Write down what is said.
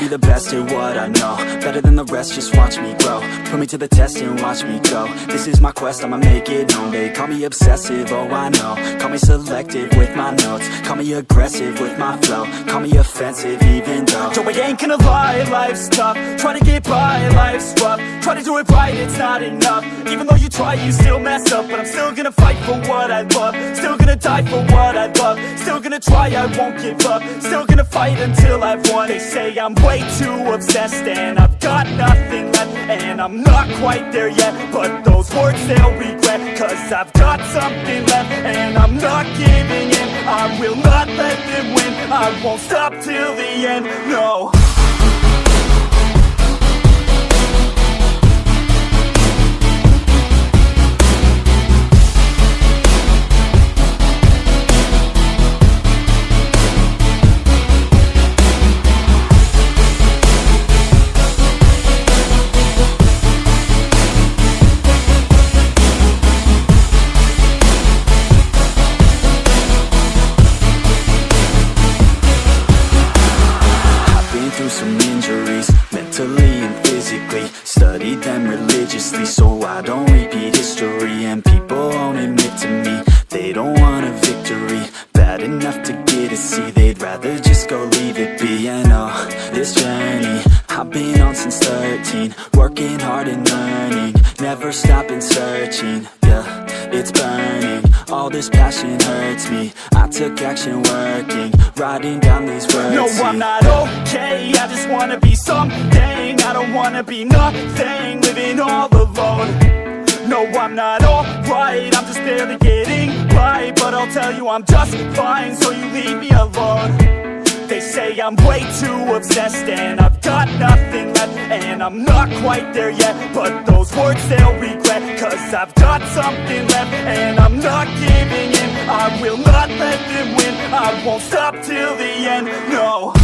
be the best at what I know, better than the rest, just watch me grow. Put me to the test and watch me go. This is my quest, I'ma make it known. They call me obsessive, oh I know. Call me selective with my notes. Call me aggressive with my flow. Call me offensive even though Joe, I ain't gonna lie, life's tough. Try to get by, life's rough. Try to do it right, it's not enough. Even though you try, you still mess up. But I'm still gonna fight for what I love. Still gonna die for what I love. Still gonna try, I won't give up. Still gonna fight until I've won. They say I'm way too obsessed and I've got nothing left, and I'm not quite there yet, but those words they'll regret, cause I've got something left and I'm not giving in. I will not let them win. I won't stop till the end, no. Some injuries, mentally and physically. Studied them religiously so I don't repeat history. And people won't admit to me they don't want a victory bad enough to get a C. They'd rather just go leave it be. And oh, this journey I've been on since 13, working hard and learning, never stopping searching. Yeah, it's burning, all this passion hurts me. I took action working, writing down these words. No, I'm not okay, I just wanna be something. I don't wanna be nothing, living all alone. No, I'm not alright, I'm just barely getting by. But I'll tell you I'm just fine, so you leave me alone. They say I'm way too obsessed and I've got nothing left, and I'm not quite there yet, but those words they'll regret, cause I've got something left and I'm not giving in. I will not let them win. I won't stop till the end, no.